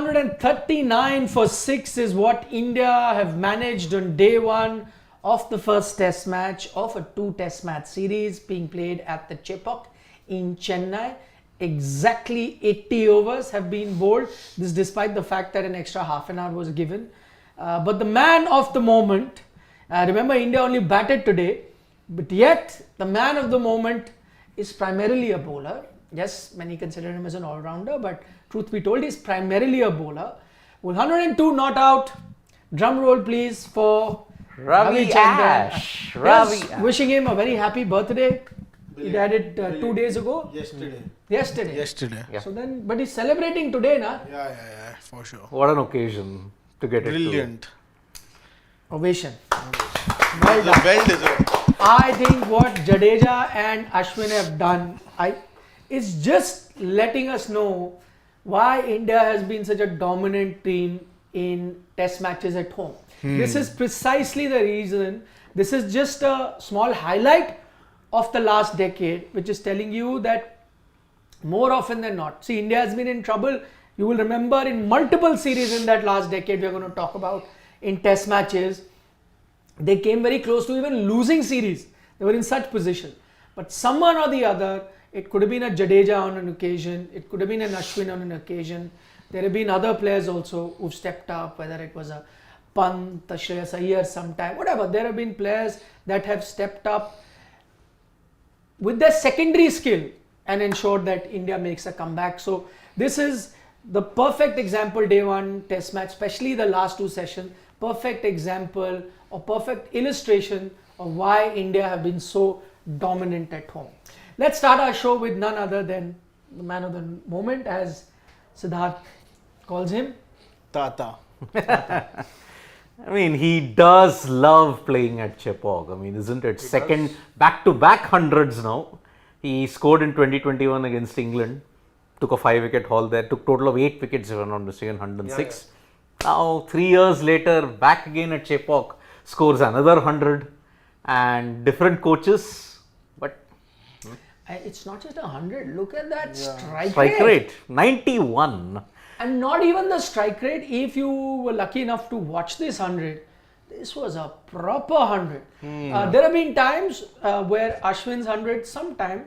139 for 6 is what India have managed on day one of the first test match of a 2-test match series being played at the Chepauk in Chennai. Exactly 80 overs have been bowled. This despite the fact that an extra half an hour was given. But the man of the moment, remember India only batted today, but yet the man of the moment is primarily a bowler. Yes, many consider him as an all-rounder, but truth be told, he's primarily a bowler. With 102 not out, drum roll please for Ravi Ash. Yes, wishing him a very happy birthday. He died it 2 days ago. Yesterday. Yeah. So then, but he's celebrating today, na? Yeah, for sure. What an occasion to get Brilliant. Ovation. Well done. Well deserved. I think what Jadeja and Ashwin have done is just letting us know why India has been such a dominant team in test matches at home. This is precisely the reason. This is just a small highlight of the last decade, which is telling you that more often than not, see, India has been in trouble. You will remember in multiple series in that last decade we are going to talk about in test matches. They came very close to even losing series. They were in such position. But someone or the other, it could have been a Jadeja on an occasion, it could have been an Ashwin on an occasion. There have been other players also who've stepped up, whether it was a Pant, a Shreyas Iyer sometime, whatever. There have been players that have stepped up with their secondary skill and ensured that India makes a comeback. So this is the perfect example, day one test match, especially the last two sessions, perfect example or perfect illustration of why India have been so dominant at home. Let's start our show with none other than the man of the moment, as Siddharth calls him. Tata. I mean, he does love playing at Chepauk. I mean, isn't it? Second back-to-back hundreds now. He scored in 2021 against England. Took a 5-wicket haul there. Took total of 8 wickets, if I'm not mistaken, 106. Now, 3 years later, back again at Chepauk. Scores another 100. And different coaches. But it's not just 100. Look at that strike rate. 91. And not even the strike rate. If you were lucky enough to watch this 100, this was a proper 100. There have been times where Ashwin's 100 sometime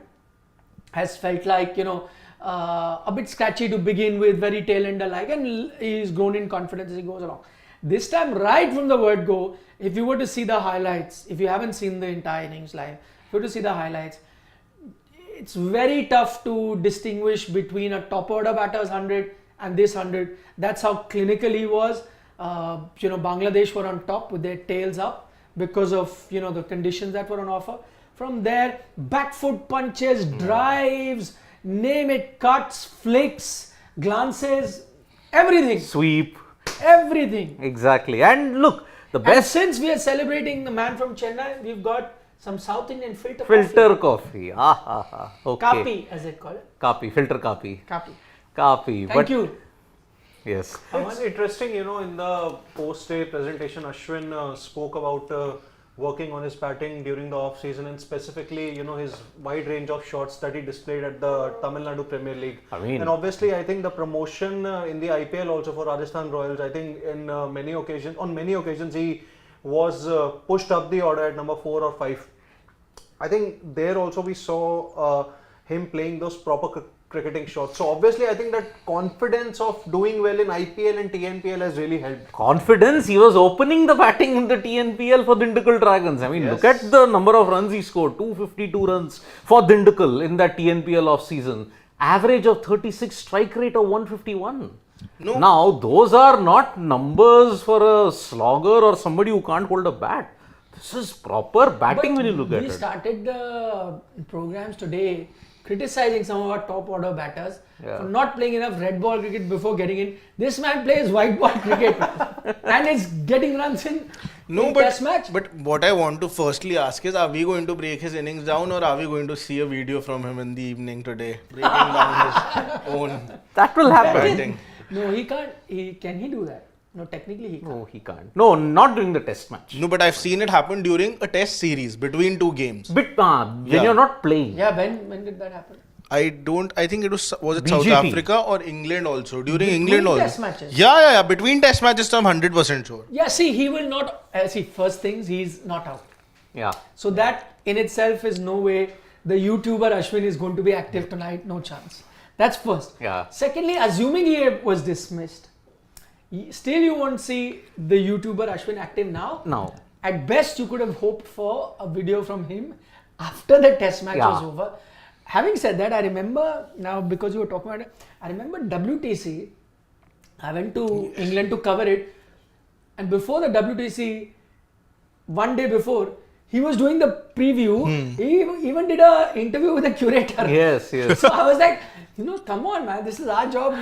has felt like, a bit scratchy to begin with, very tail ender like, and he's grown in confidence as he goes along. This time, right from the word go, if you were to see the highlights, if you haven't seen the entire innings live, if you were to see the highlights, it's very tough to distinguish between a top order batter's 100 and this 100. That's how clinical he was. Bangladesh were on top with their tails up because of the conditions that were on offer. From there, back foot punches, drives, name it, cuts, flicks, glances, everything. Sweep. Everything. Exactly. And look, the best. And since we are celebrating the man from Chennai, we've got some South Indian filter coffee. Okay. Kapi, as they call it. Kapi, filter kapi. Kapi. Thank you. Yes. It's interesting, in the post-day presentation, Ashwin spoke about working on his batting during the off-season and specifically, his wide range of shots that he displayed at the Tamil Nadu Premier League. And obviously, I think the promotion in the IPL also for Rajasthan Royals, I think on many occasions, he was pushed up the order at number 4 or 5. I think there also we saw him playing those proper cricketing shots. So obviously, I think that confidence of doing well in IPL and TNPL has really helped. Confidence? He was opening the batting in the TNPL for Dindigul Dragons. I mean, look at the number of runs he scored. 252 runs for Dindigul in that TNPL off-season. Average of 36, strike rate of 151. No. Now, those are not numbers for a slogger or somebody who can't hold a bat. This is proper batting when you look at it. We started the programs today criticizing some of our top order batters for not playing enough red ball cricket before getting in. This man plays white ball cricket and is getting runs in test match. But what I want to firstly ask is, are we going to break his innings down or are we going to see a video from him in the evening today breaking down his own? That will happen. No, he can't. Can he do that? No, technically he can't. No, he can't. No, not during the test match. No, but I've seen it happen during a test series between two games. When you're not playing. Yeah, when did that happen? I think it was it BGT. South Africa or England also. During Between England also. test matches. Yeah. Between test matches, I'm 100% sure. Yeah, see, he will not. First things, he's not out. Yeah. So that in itself is no way the YouTuber Ashwin is going to be active tonight. No chance. That's first. Yeah. Secondly, assuming he was dismissed, still you won't see the YouTuber Ashwin active now. No. At best, you could have hoped for a video from him after the test match was over. Having said that, I remember now, because you were talking about it, I remember WTC. I went to England to cover it, and before the WTC, one day before, he was doing the preview. He even did an interview with the curator. Yes. So I was like, come on, man, this is our job.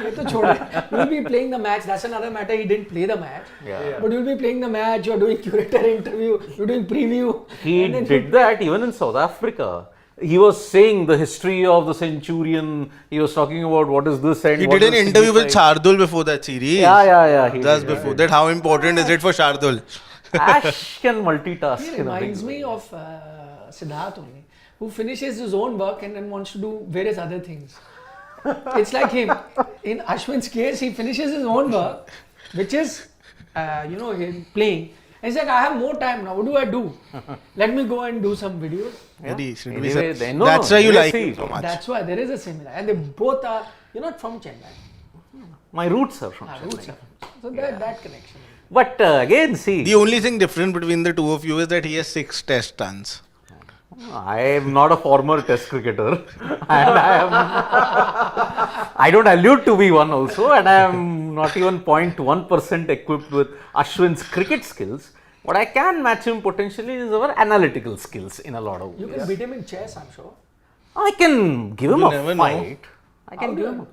You'll be playing the match. That's another matter. He didn't play the match. Yeah. But you'll be playing the match. You're doing curator interview. You're doing preview. He and then did that even in South Africa. He was saying the history of the Centurion. He was talking about what is this and He what did an does interview with signify. Shardul before that series. Yeah. He Just did, before that, how important is it for Shardul? Ash can multitask. He in a big reminds way. me of Siddharth only, who finishes his own work and then wants to do various other things. It's like him. In Ashwin's case, he finishes his own work, which is, him playing. And he's like, I have more time now. What do? Let me go and do some videos. Anyway, That's why you like see, him so much. That's why there is a similar. And they both are, you're not from Chennai. my roots are from Chennai. Roots are. So that connection. But again, see, The only thing different between the two of you is that he has 6 test runs. I am not a former test cricketer, and I don't allude to be one also, and I am not even 0.1% equipped with Ashwin's cricket skills. What I can match him potentially is our analytical skills in a lot of You ways. can beat him in chess, I'm sure. I can give him You a never know. fight. I can How give do him. you-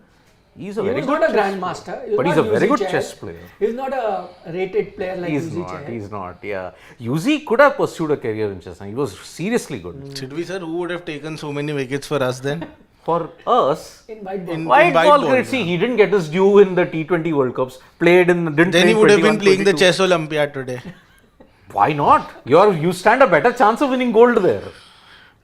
He's a He very was good not a chess grandmaster. player. He was But he's not a very using good chess player. He's not a rated player like He's Yuzi not. Chess. He's not. Yeah, Yuzi could have pursued a career in chess. And he was seriously good. Sidvi sir, who would have taken so many wickets for us then? For us, In white ball. In- white white ball ball, cricket. See, yeah. he didn't get his due in the T20 World Cups. Played in. Didn't Then play he in would have been 21, playing the 22. chess Olympiad today. Why not? You stand a better chance of winning gold there.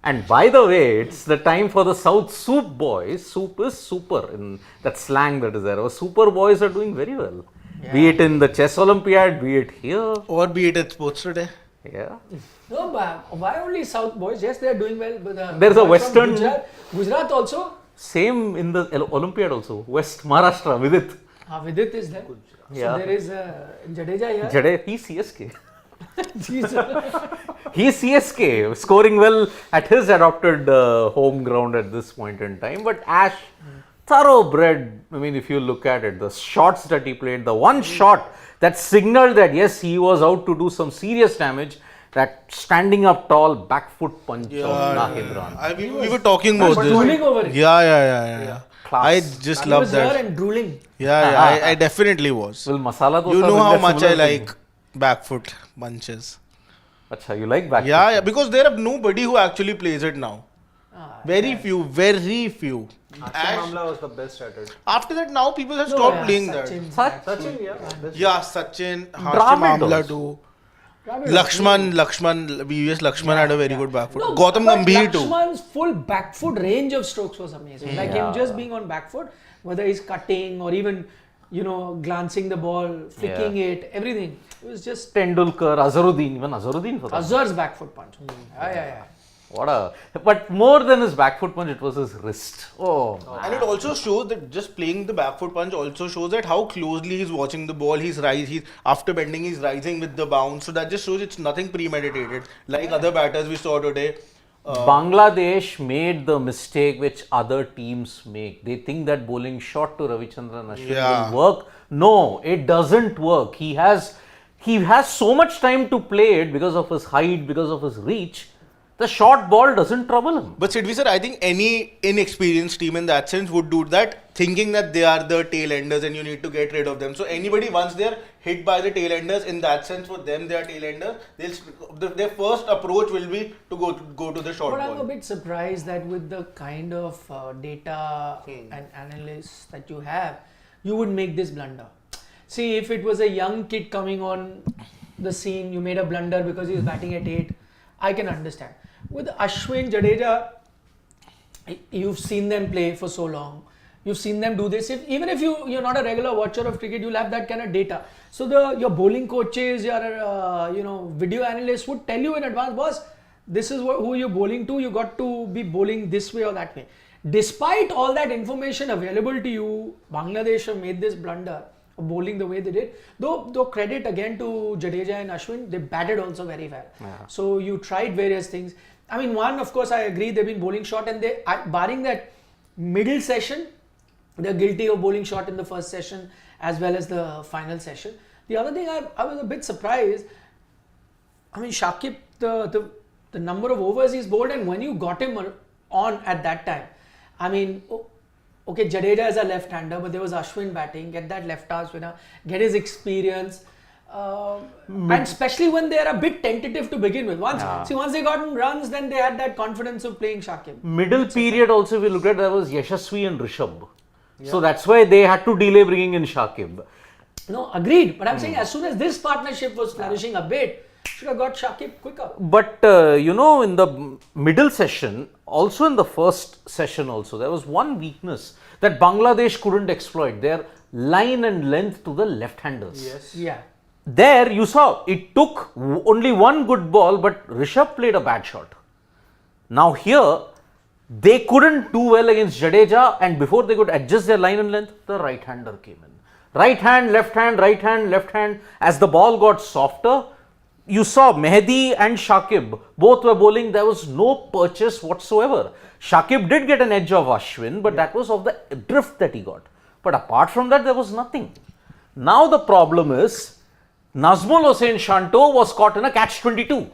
And by the way, it's the time for the South Soup boys. Soup is super in that slang that is there. Our super boys are doing very well. Be it in the chess Olympiad, be it here. Or be it at sports today. Yeah. No, but why only South boys? Yes, they are doing well. But There's a boys from Western- Gujarat also. Same in the Olympiad also. West Maharashtra, Vidit. Vidit is there. Yeah. So there is Jadeja here. Jade, he's CSK. Jesus. He's CSK, scoring well at his adopted home ground at this point in time. But Ash, thoroughbred. I mean, if you look at it, the shots that he played, the one shot that signaled that yes, he was out to do some serious damage. That standing up tall back foot punch of Nahid Rana. We were talking about this. drooling over it. Yeah. Class. I just He love was here that. and drooling. Yeah, I definitely was. Well, masala dosa. You know will how be a much I similar thing. like back foot punches. Acha, you like back Yeah, foot? because there are nobody who actually plays it now. Very few. Ashwin Amla was the best at it. After that, now people have stopped playing that. Sachin, yeah. best. Yeah, Sachin, Hashim Dravid Amla also. too. Lakshman, VVS Lakshman had a very good back foot. Gautam but Gambhir too. Lakshman's full back foot range of strokes was amazing. Like him just being on back foot, whether he's cutting or even, glancing the ball, flicking it, everything. It was just Tendulkar, Azharuddin, even Azharuddin for that. Azhar's back foot punch. Yeah. But more than his back foot punch, it was his wrist. Oh, man. And it also shows that just playing the back foot punch also shows that how closely he's watching the ball. He's after bending, he's rising with the bounce. So that just shows it's nothing premeditated. Like other batters we saw today. Bangladesh made the mistake which other teams make. They think that bowling short to Ravichandran Ashwin will work. No, it doesn't work. He has so much time to play it because of his height, because of his reach. The short ball doesn't trouble him. But Sidvi sir, I think any inexperienced team in that sense would do that, thinking that they are the tail enders and you need to get rid of them. So anybody, once they're hit by the tail enders, in that sense for them they are tail enders, their first approach will be to go to the short But I'm a ball. bit surprised that with the kind of data and analysts that you have, you would make this blunder. See, if it was a young kid coming on the scene, you made a blunder because he was batting at 8, I can understand. With Ashwin, Jadeja, You've seen them play for so long. You've seen them do this. Even if you're not a regular watcher of cricket, you'll have that kind of data. So your bowling coaches, your video analysts would tell you in advance, boss, this is who you're bowling to. You got to be bowling this way or that way. Despite all that information available to you, Bangladesh have made this blunder of bowling the way they did. Though credit again to Jadeja and Ashwin, they batted also very well. Yeah. So you tried various things. I mean, one, of course, I agree, they've been bowling short, and barring that middle session, they're guilty of bowling short in the first session as well as the final session. The other thing, I was a bit surprised. I mean, Shakib, the number of overs he's bowled, and when you got him on at that time, I mean, okay, Jadeja is a left-hander, but there was Ashwin batting. Get that left-arm spinner, get his experience. And especially when they are a bit tentative to begin with. Once they got runs, then they had that confidence of playing Shakib. Middle period also, if you look at, there was Yashasvi and Rishabh. Yeah. So that's why they had to delay bringing in Shakib. No, agreed. But I'm saying as soon as this partnership was flourishing a bit, should have got Shakib quicker. But in the middle session, also in the first session also, there was one weakness that Bangladesh couldn't exploit. Their line and length to the left-handers. Yes. Yeah. There you saw, it took only one good ball, but Rishabh played a bad shot. Now here, they couldn't do well against Jadeja, and before they could adjust their line and length, the right-hander came in. Right hand, left hand, right hand, left hand. As the ball got softer, you saw Mehdi and Shakib, both were bowling. There was no purchase whatsoever. Shakib did get an edge of Ashwin, but that was of the drift that he got. But apart from that, there was nothing. Now the problem is, Nazmul Hossain Shanto was caught in a catch-22.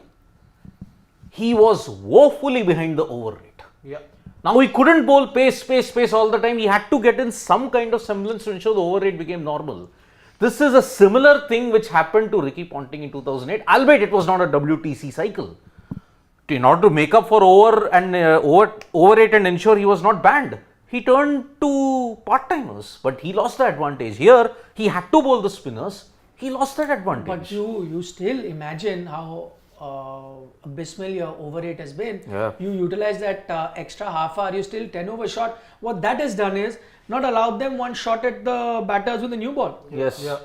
He was woefully behind the over rate. Yeah. Now he couldn't bowl pace all the time. He had to get in some kind of semblance to ensure the over rate became normal. This is a similar thing which happened to Ricky Ponting in 2008, albeit it was not a WTC cycle. In order to make up for over rate and ensure he was not banned, he turned to part-timers, but he lost the advantage. Here, he had to bowl the spinners. He lost that advantage. But you still imagine how abysmal your over rate has been. Yeah. You utilize that extra half hour, you still 10 over shot. What that has done is not allowed them one shot at the batters with a new ball. Yes. Yeah.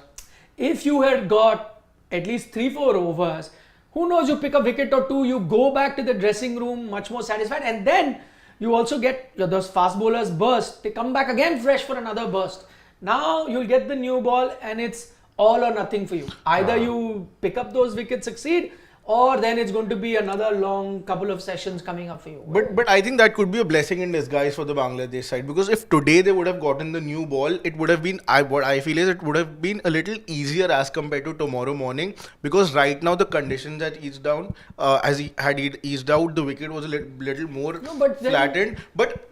If you had got at least 3-4 overs, who knows, you pick a wicket or two, you go back to the dressing room much more satisfied, and then you also get those fast bowlers burst. They come back again fresh for another burst. Now you'll get the new ball and it's all or nothing for you. Either you pick up those wickets, succeed, or then it's going to be another long couple of sessions coming up for you. But I think that could be a blessing in disguise for the Bangladesh side, because if today they would have gotten the new ball, it would have been, what I feel is it would have been a little easier as compared to tomorrow morning, because right now the conditions had eased down. As he had eased out, the wicket was a little more flattened.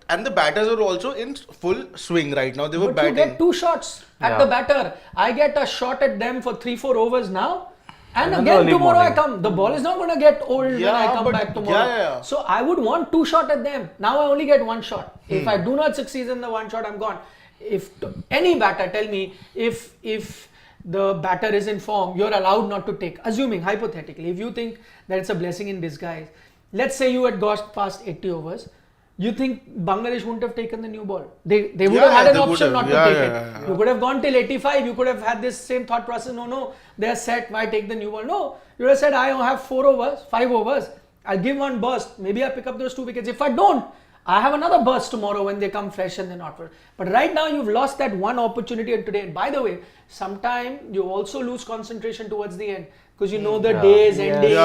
And the batters are also in full swing right now. They were batting. You get 2 shots at the batter. I get a shot at them for 3-4 overs now. And again, tomorrow I come. The ball is not going to get old when I come back tomorrow. So I would want 2 shots at them. Now I only get 1 shot. If I do not succeed in the 1 shot, I'm gone. If any batter, tell me, if the batter is in form, you're allowed not to take. Assuming, hypothetically, if you think that it's a blessing in disguise, let's say you had got past 80 overs, you think Bangladesh wouldn't have taken the new ball? They would have had an option not to take it. You could have gone till 85. You could have had this same thought process. No, they're set. Why take the new ball? No, you would have said, I have 4 overs, 5 overs. I'll give 1 burst. Maybe I pick up those 2 wickets. If I don't, I have another burst tomorrow when they come fresh and they're not fresh. But right now you've lost that one opportunity today. And by the way, sometimes you also lose concentration towards the end because you know the day is ending.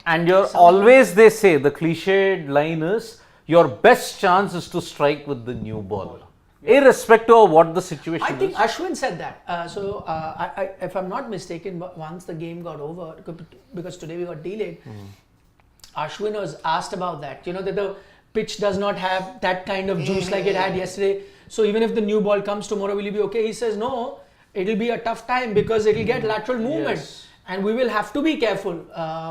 And you're always, they say, the cliched line is, your best chance is to strike with the new ball. Irrespective of what the situation is. I think Ashwin said that. If I'm not mistaken, once the game got over, because today we got delayed, Ashwin was asked about that. That the pitch does not have that kind of juice like it had yesterday. So even if the new ball comes tomorrow, will you be okay? He says, no, it'll be a tough time because it'll get lateral movement. Yes. And we will have to be careful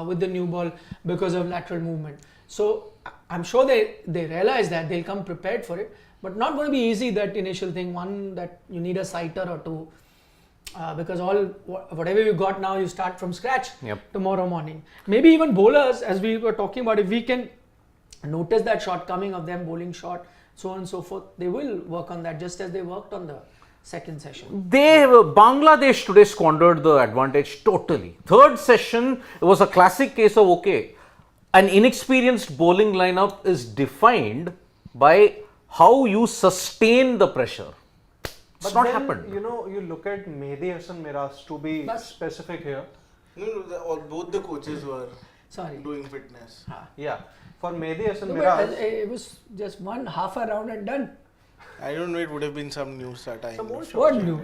with the new ball because of lateral movement. So I'm sure they realize that they'll come prepared for it, but not going to be easy, that initial thing. One, that you need a sighter or 2 because whatever you got now, you start from scratch tomorrow morning. Maybe even bowlers, as we were talking about, if we can notice that shortcoming of them bowling short, so on and so forth, they will work on that just as they worked on the second session. Bangladesh today squandered the advantage totally. Third session, it was a classic case of an inexperienced bowling lineup is defined by how you sustain the pressure. It's But not then, happened. you look at Mehdi Hasan Miraz, to be specific here. No, both the coaches were Sorry. doing fitness. Yeah, for Mehdi Hasan No, Miraz. but it was just one half a round and done. I don't know, it would have been some news that time. What new?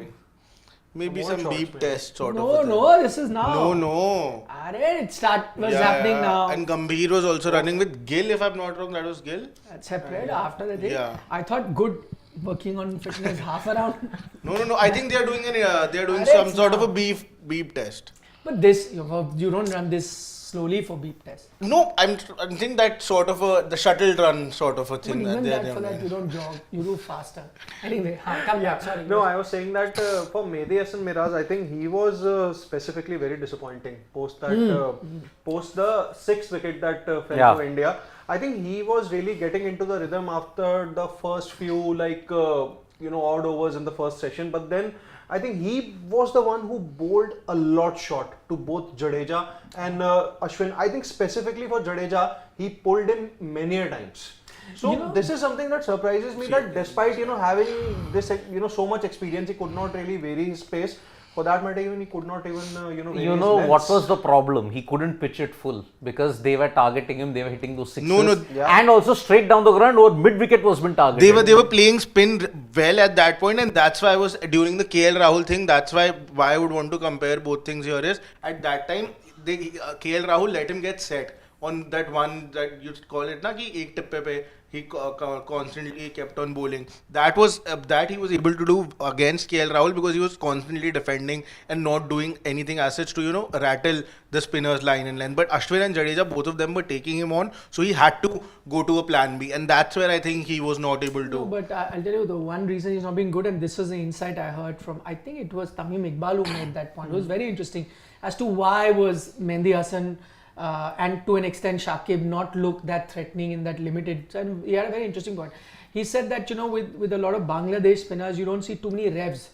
Maybe More some shots, beep maybe. test sort of. No, a thing. no, this is now. No. It was Yeah, happening yeah. now. And Gambhir was also running with Gill, if I'm not wrong, that was Gill. Separate after the thing. Yeah. I thought good working on fitness half a round. No. I think they are doing Arey, some it's sort of now. a beep test. But this, you don't run this slowly for beep test. No, I think that sort of the shuttle run sort of a But thing. even they are that for doing. that, you don't jog, you do faster. Anyway, come back, sorry. No, I was saying that for Mehdi Hasan Miraz, I think he was specifically very disappointing post that post the sixth wicket that fell to India. I think he was really getting into the rhythm after the first few odd overs in the first session. But then I think he was the one who bowled a lot short to both Jadeja and Ashwin. I think specifically for Jadeja, he pulled in many a times. So this is something that surprises me, that despite having this so much experience, he could not really vary his pace. For that matter, even he could not even vary his What lengths. was the problem? He couldn't pitch it full because they were targeting him. They were hitting those sixes. No. And also straight down the ground or mid wicket was been targeted. They were playing spin well at that point, and that's why I was during the KL Rahul thing. That's why I would want to compare both things here is at that time KL Rahul let him get set on that one that you call it na ki ek tippe pe he constantly kept on bowling. That was that he was able to do against KL Rahul because he was constantly defending and not doing anything as such to rattle the spinner's line and length. But Ashwin and Jadeja, both of them were taking him on, so he had to go to a plan B, and that's where I think he was not able to. No, but I'll tell you the one reason he's not being good, and this was the insight I heard from, I think it was Tamim Iqbal who made that point. It was very interesting as to why was Mehdi Hasan and to an extent Shakib not look that threatening in that limited. And he had a very interesting point. He said that with a lot of Bangladesh spinners, you don't see too many revs.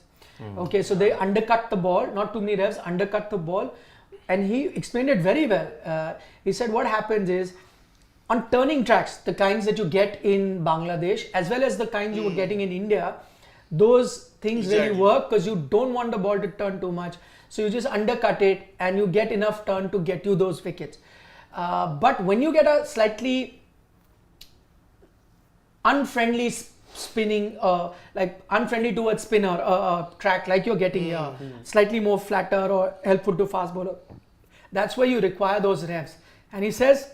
Okay, so they undercut the ball, not too many revs, undercut the ball, and he explained it very well. He said what happens is on turning tracks, the kinds that you get in Bangladesh as well as the kinds you were getting in India, those things really work because you don't want the ball to turn too much. So you just undercut it and you get enough turn to get you those wickets. But when you get a slightly unfriendly spinning, like unfriendly towards spinner track like you're getting here, slightly more flatter or helpful to fast bowler, that's where you require those revs. And he says,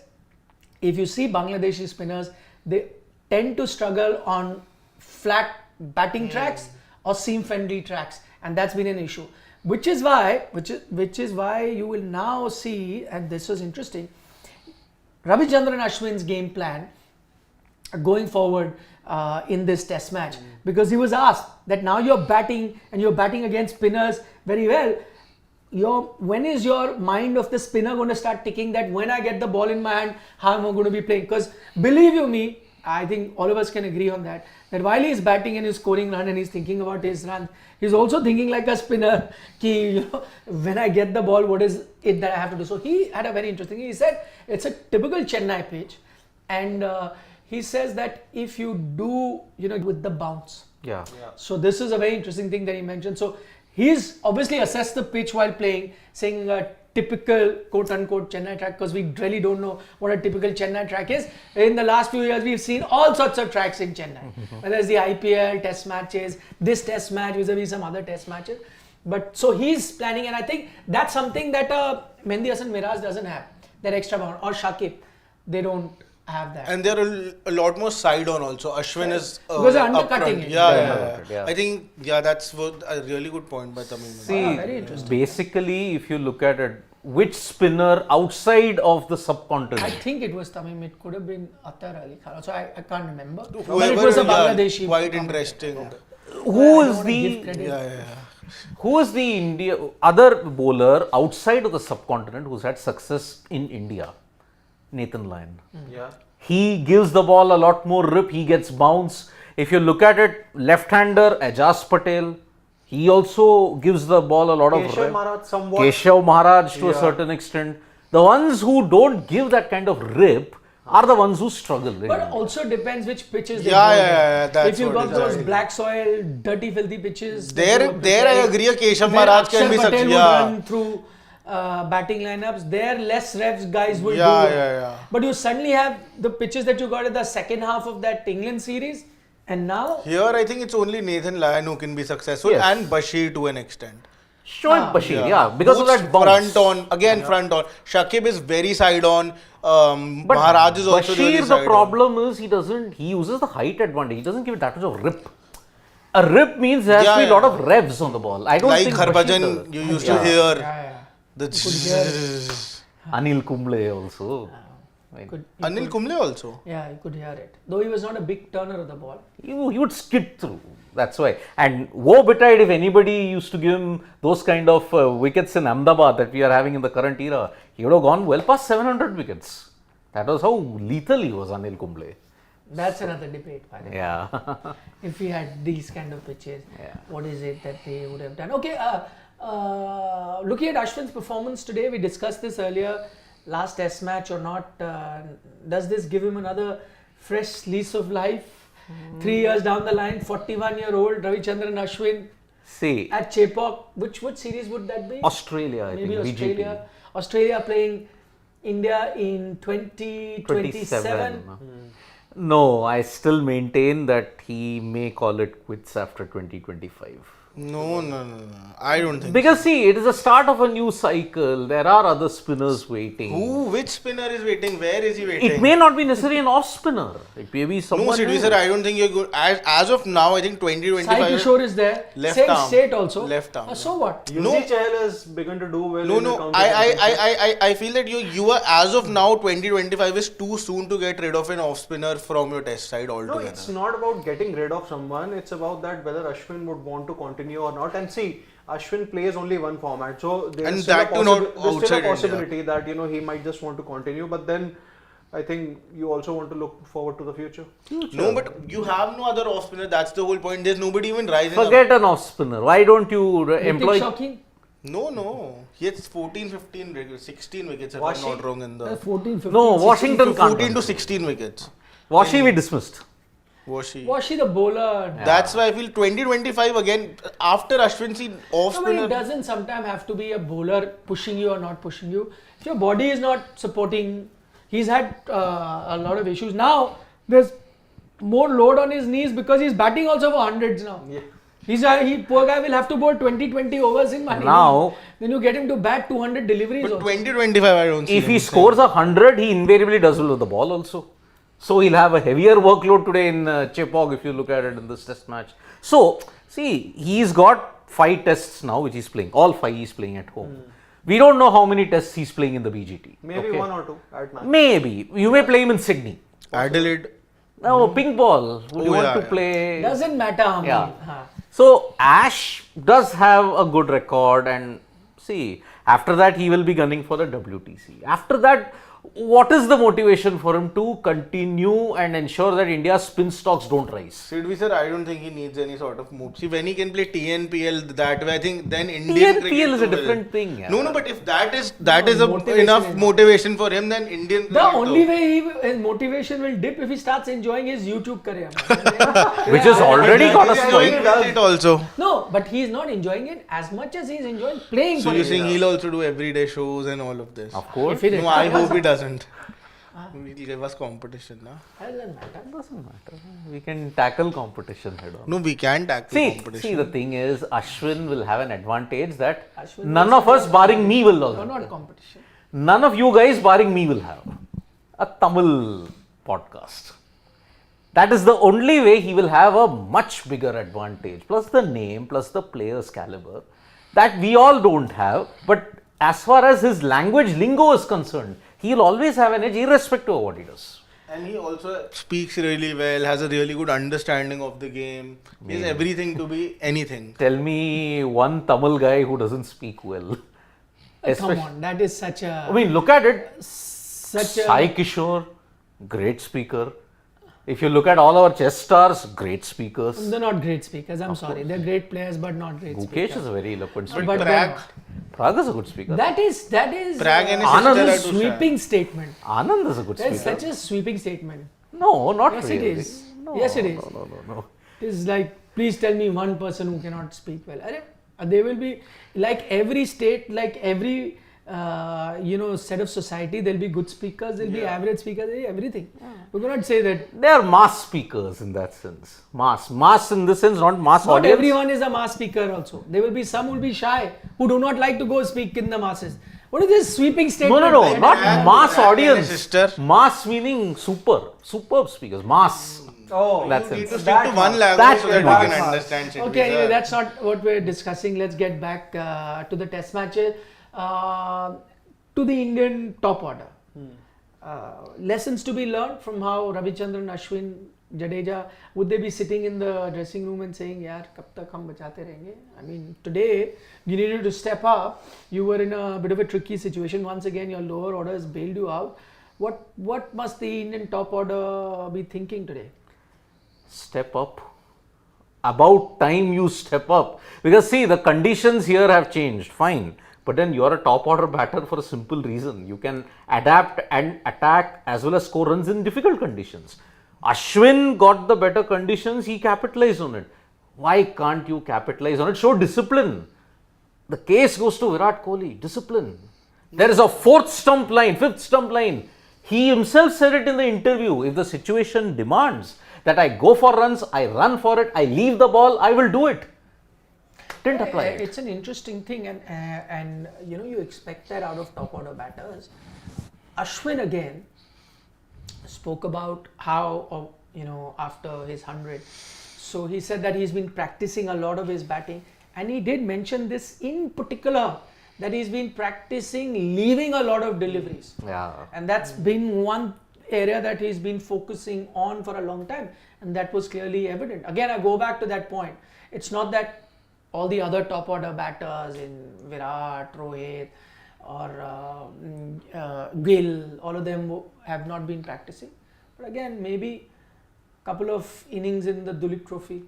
if you see Bangladeshi spinners, they tend to struggle on flat batting tracks or seam friendly tracks, and that's been an issue. Which is why you will now see, and this was interesting, Ravichandran Ashwin's game plan going forward in this test match, because he was asked that now you're batting and you're batting against spinners very well. When is your mind of the spinner going to start ticking that when I get the ball in my hand, how am I going to be playing? Because believe you me, I think all of us can agree on that while he's batting and he's scoring run and he's thinking about his run, he's also thinking like a spinner, when I get the ball, what is it that I have to do? So he had a very interesting, he said it's a typical Chennai pitch, and he says that if you do, with the bounce. Yeah. So this is a very interesting thing that he mentioned. So he's obviously assessed the pitch while playing, saying a typical quote-unquote Chennai track, because we really don't know what a typical Chennai track is. In the last few years, we've seen all sorts of tracks in Chennai, whether it's the IPL, test matches, this test match, vis-a-vis some other test matches. But so he's planning, and I think that's something that Mehdi Hasan Miraz doesn't have, that extra bound, or Shakib, they don't have that. And they're a lot more side on also. Ashwin is because they're undercutting upfront. it. Yeah. I think that's a really good point by Tamim. See, very interesting. basically, if you look at it, which spinner outside of the I subcontinent? think it was Tamim. It could have been Attar Ali Khan. So I can't remember. But Whoever, it was a Bangladeshi. quite commentator. interesting. Who I is don't wanna give the credit. who is the other bowler outside of the subcontinent who's had success in India? Nathan Lyon. Yeah. He gives the ball a lot more rip. He gets bounce. If you look at it, left-hander Ajaz Patel, he also gives the ball a lot of Keshav rip. Maharaj somewhat. Keshav Maharaj to a Yeah. certain extent. The ones who don't give that kind of rip are the ones who struggle. But also depends which pitches they Yeah, go yeah, there. yeah, that's if you what got those exactly. black soil, dirty, filthy pitches. There I agree, Keshav where Maharaj can Akshar be Patel such. would Yeah. run through batting lineups. There, less reps guys will Yeah, do it. yeah. But you suddenly have the pitches that you got in the second half of that England series, and now Here, I think it's only Nathan Lyon who can be successful Yes. and Bashir to an extent. Shoaib Bashir, yeah, because Both of that bounce. front on, again front on. Shakib is very side on. But Maharaj is also Bashir, really the side problem is he uses the height advantage. He doesn't give it that much of rip. A rip means there has to be a lot of revs on the ball. I don't Like think Bashir Harbhajan, does. you used Yeah. to hear yeah. the. Anil Kumble also. Anil Kumble also. Yeah, you could hear it. Though he was not a big turner of the ball. He would skid through. That's why. And woe betide if anybody used to give him those kind of wickets in Ahmedabad that we are having in the current era, he would have gone well past 700 wickets. That was how lethal he was, Anil Kumble. That's another debate, by the way. Yeah. If we had these kind of pitches, Yeah. what is it that they would have done? Okay, looking at Ashwin's performance today, we discussed this earlier. Last Test match or not? Does this give him another fresh lease of life? 3 years down the line, 41-year-old Ravichandran Ashwin See, at Chepauk. Which series would that be? Australia, I Maybe think. Australia. BGT. Australia playing India in 2027. No, I still maintain that he may call it quits after 2025. No. I don't think. Because see, it is the start of a new cycle. There are other spinners waiting. Who? Which spinner is waiting? Where is he waiting? It may not be necessarily an off spinner. It may be No, someone Sidvi else. sir, I don't think you're good. As of now, I think Sai 2025. Kishore is there. Left Same arm. state also. Left arm. So what? No. Yuzi Chahal has begun to do well. No, in the no. county championship. I feel that you are, as of now, 2025 is too soon to get rid of an off spinner from your test side No, altogether. it's not about getting rid of someone. It's about that whether Ashwin would want to continue or not. And see, Ashwin plays only one format, so And there's still, that too not there's still outside a India. possibility that he might just want to continue. But then, I think you also want to look forward to the future. No, but you have no other off spinner. That's the whole point. There's nobody even rising up. Forget an off spinner. Why don't you employ? Shocking. No. He has 14, 15 wickets, 16 wickets if Washi? I'm not wrong in the... 14, 15, No, 16. Washington can't. 14 run. to 16 wickets. Washi we dismissed. Washi. Was she the bowler? That's why I feel 2025 again, after Ashwin, see off No, but it spinner... doesn't sometimes have to be a bowler pushing you or not pushing you. If your body is not supporting, he's had a lot of issues. Now, there's more load on his knees because he's batting also for hundreds now. Yeah. Poor guy will have to bowl 20 overs in one Now- inning. Then you get him to bat 200 deliveries But also. 2025 I don't see If he him scores 100, he invariably does well with the ball also. So he'll have a heavier workload today in Chepauk if you look at it in this test match. So, see, he's got 5 tests now which he's playing. All 5 he's playing at home. We don't know how many tests he's playing in the BGT. Maybe okay? 1 or 2 at match. Maybe. You may play him in Sydney. Adelaide. No, pink ball. Would you Oh, want yeah, to yeah. play? Doesn't matter how many. Yeah. Huh. So Ash does have a good record, and see, after that he will be gunning for the WTC. After that, what is the motivation for him to continue and ensure that India's spin stocks don't rise? Sidvi sir, I don't think he needs any sort of move. See, when he can play TNPL that way, I think then Indian cricket TNPL is a will- different thing. Yeah. No, but if that is motivation enough is- motivation for him, then Indian The cricket only way his motivation will dip if he starts enjoying his YouTube career. Which has already got a He's spike. enjoying it also. No, but he's not enjoying it as much as he's enjoying playing So for you're it. saying he'll also do everyday shows and all of this? Of course. If he No, I retires, hope he doesn't. He'll give us competition, na? doesn't matter. Doesn't matter. We can tackle competition head on. No, we can tackle See, competition. the thing is, Ashwin will have an advantage that Ashwin none also of us, has- barring me, will No, also. not competition. None of you guys, barring me, will have a Tamil podcast. That is the only way he will have a much bigger advantage. Plus the name, plus the player's caliber that we all don't have. But as far as his language lingo is concerned, he'll always have an edge irrespective of what he does. And he also speaks really well, has a really good understanding of the game. He has everything to be anything. Tell me one Tamil guy who doesn't speak well. Come on, that is such a I mean, look at it. such a Sai Kishore, great speaker. If you look at all our chess stars, great speakers. They're not great speakers. I'm sorry. They're great players, but not great Gukesh speakers. is a very eloquent speaker. But Prag, Prag is a good speaker. that is Prag and his Anand sister a are too sweeping statement. Anand is a good That's speaker. such a sweeping statement. No, not Yes, really. it is. No, Yes, it is. No. It is like, please tell me one person who cannot speak well. There will be, like every state, like every set of society, there'll be good speakers, there'll be average speakers, there'll be everything. We cannot say that They are mass speakers in that sense. Mass in the sense, not mass not audience. everyone is a mass speaker also. There will be some who will be shy, who do not like to go speak in the masses. What is this sweeping statement? No, Right? not mass Prag and his audience. sister. Mass meaning superb speakers. Mass. Oh, That's You need it. to stick That to one much. language That so that much. we can understand. Sid Okay, anyway, Vijay. that's not what we're discussing. Let's get back to the test matches. To the Indian top order. Lessons to be learned from how Ravichandran, Ashwin, Jadeja, would they be sitting in the dressing room and saying, yaar, kab tak hum bachate rahenge? I mean, today you needed to step up. You were in a bit of a tricky situation. Once again, your lower orders bailed you out. What must the Indian top order be thinking today? Step up. About time you step up. Because see, the conditions here have changed. Fine. But then you are a top order batter for a simple reason. You can adapt and attack as well as score runs in difficult conditions. Ashwin got the better conditions, he capitalized on it. Why can't you capitalize on it? Show discipline. The case goes to Virat Kohli. Discipline. There is a fifth stump line. He himself said it in the interview. If the situation demands that I go for runs, I run for it, I leave the ball, I will do it. Didn't apply it. It's an interesting thing, and you expect that out of top order batters. Ashwin again spoke about how after his 100, so he said that he's been practicing a lot of his batting, and he did mention this in particular, that he's been practicing leaving a lot of deliveries. Yeah. And that's been one area that he's been focusing on for a long time, and that was clearly evident. Again, I go back to that point. It's not that all the other top order batters in Virat, Rohit or Gill, all of them have not been practicing. But again, maybe a couple of innings in the Duleep Trophy.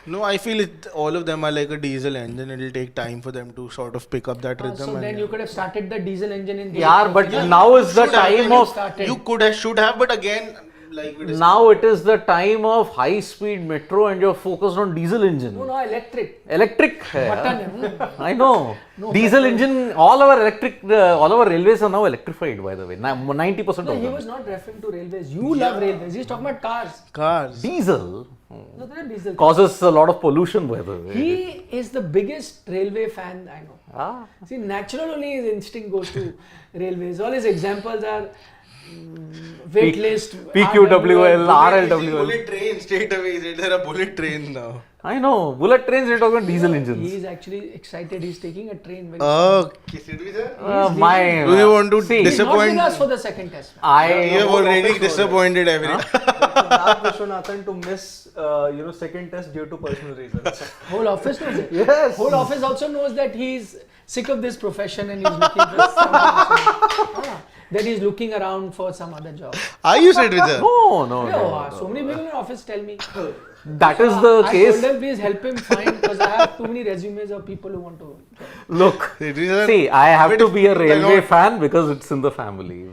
No, I feel all of them are like a diesel engine. It'll take time for them to sort of pick up that rhythm. So then you could have started the diesel engine in Duleep Yeah, but Trophy. now is the Should have time been of started. You should have, but again, like we discussed. now it is the time of high speed metro and you're focused on diesel engine. No, electric. Electric. hai, Button. I know. No, Diesel petrol. engine, all our railways are now electrified, by the way. 90% No, of he them. was not referring to railways. You love railways. He's talking about cars. Cars. Diesel No, they're not diesel. causes a lot of pollution, by the way. He is the biggest railway fan I know. Ah. See, naturally his instinct goes to railways. All his examples are wait list, PQWL, Bullet RLWL. train straight away. He said there are bullet trains now. I know. Bullet trains, you're talking about diesel He engines. is actually excited. He's taking a train very Okay, Sid Vijay. My. Do you want to See, He's not with disappoint? us for the second test. You have already Office disappointed everyone. Siddharth Vishwanathan to miss, second test due to personal reasons. Whole office knows it. Yes. Whole office also knows that he's sick of this profession and he's looking for some that he's looking around for some other job. Are you Sid Vijay? No. So many people in office tell me. That is the I case. told them please help him find because I have too many resumes of people who want to. Look, Sid Vijay. see, I have But to if be a people railway cannot- fan because it's in the family.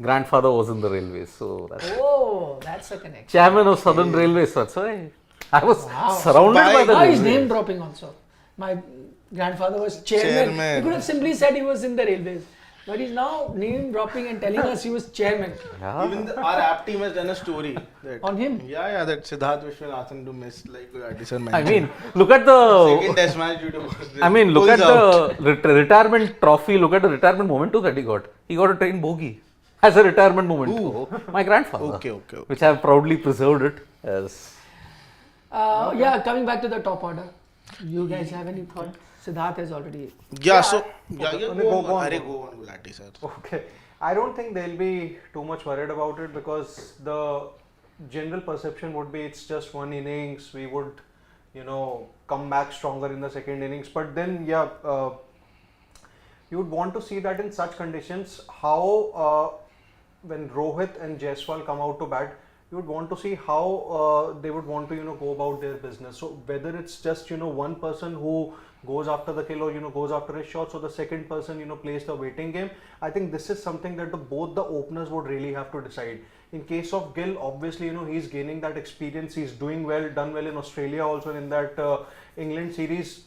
Grandfather was in the railways, so that's Oh, that's a connection. chairman of Southern Railways. That's why I was Wow. surrounded by the Now he's railways. name dropping also. My grandfather was chairman. Chairman. He could have simply said he was in the railways. But he's now name dropping and telling us he was chairman. Yeah. Even our app team has done a story that On him? Yeah, that Siddharth Vishwanathan to miss like Addison I mentioned. mean, look at Second the. test match due to I mean, look pulls at out. the retirement trophy. Look at the retirement memento that he got. He got a train bogey as a retirement memento. My grandfather. Okay. Which I have proudly preserved it as. Yeah, coming back to the top order. You guys have any thought? Siddharth has already. Yeah, so yeah, Okay, go go on. on. Go on, Gulati sir. Okay. I don't think they'll be too much worried about it because the general perception would be it's just one innings. We would, come back stronger in the second innings. But then, you would want to see that in such conditions, how when Rohit and Jaiswal come out to bat, you would want to see how they would want to go about their business. So whether it's just one person who goes after the kill or goes after his shots, or the second person plays the waiting game, I think this is something that both the openers would really have to decide. In case of Gill, obviously he's gaining that experience, he's doing well, done well in Australia also, in that England series.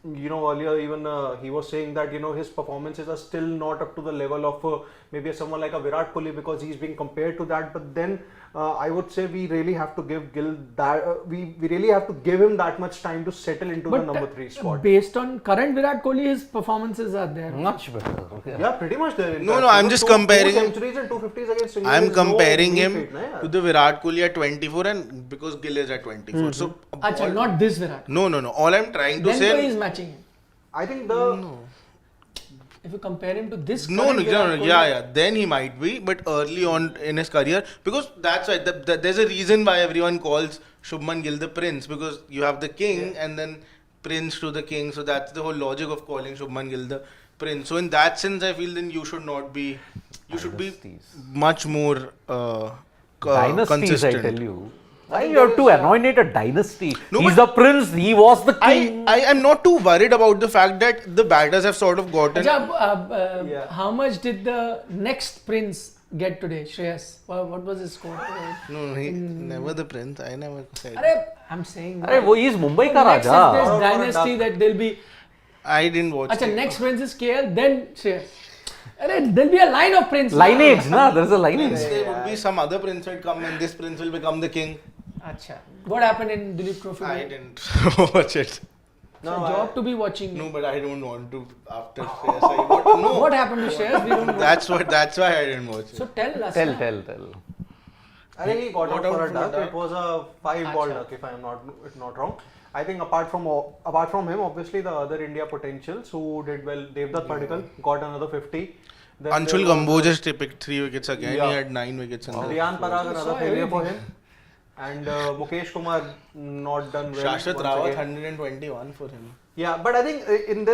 Earlier even he was saying that his performances are still not up to the level of maybe someone like a Virat Kohli, because he's being compared to that. But then I would say we really have to give Gill that we really have to give him that much time to settle into the number 3 spot. Based on current Virat Kohli, his performances are there. Much better. Yeah, pretty much there. No, I'm just comparing two him. centuries and 250s against England. I'm is comparing no him mean feat, na, to the Virat Kohli at 24, and because Gill is at 24. So Achha, not this Virat. no. All I'm trying to Then say. he's matching him. I think If you compare him to this No, current Virat Kohli, yeah. Then he might be, but early on in his career, because that's why there's a reason why everyone calls Shubman Gill the Prince, because you have the king and then Prince to the king. So that's the whole logic of calling Shubman Gill the Prince. So in that sense, I feel then you should not be. You should be much more Dynasties, I consistent. tell you. Why you have to anoint a dynasty? No, He's but the prince, he was the king. I am not too worried about the fact that the batters have sort of gotten. Achha, how much did the next prince get today, Shreyas? What was his score? No, he never the prince. I never said. I'm saying. He's Mumbai ka Next is Raja. this dynasty that there'll be. I didn't watch. Achha, it. next prince is KL, then Shreyas. There'll be a line of prince. Lineage, na? There's a Prince, lineage. there would be some other prince will come, and this prince will become the king. Achha. What happened in Dilip Trophy? I didn't watch it. No, job to be watching. No, but I don't want to after Shreyas. No, What happened to Shreyas? We don't know. that's why I didn't watch it. So tell us. Tell. I think he got out for a duck. duck. It was a 5-ball duck, if I am not wrong. I think apart from him, obviously the other India potentials who did well, Devdutt Padikkal got another 50. Then Anshul there was, Gamboge picked 3 wickets again. Yeah. He had 9 wickets in the Riyan Parag, another saw failure for everything. him. And Mukesh Kumar not done well. Shashwat once Rawat again. 121 for him. Yeah, but I think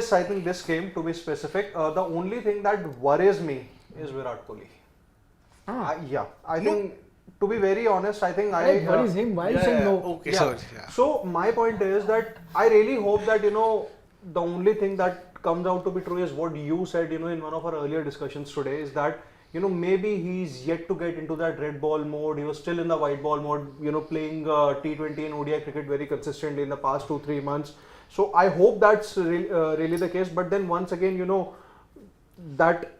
this game, to be specific, the only thing that worries me is Virat Kohli. I think, to be very honest, I think What is him? Why are you saying no? Okay, Yeah. sorry. Yeah. So my point is that I really hope that the only thing that comes out to be true is what you said in one of our earlier discussions today, is that maybe he's yet to get into that red ball mode. He was still in the white ball mode, playing T20 and ODI cricket very consistently in the past 2-3 months. So I hope that's really the case. But then once again, that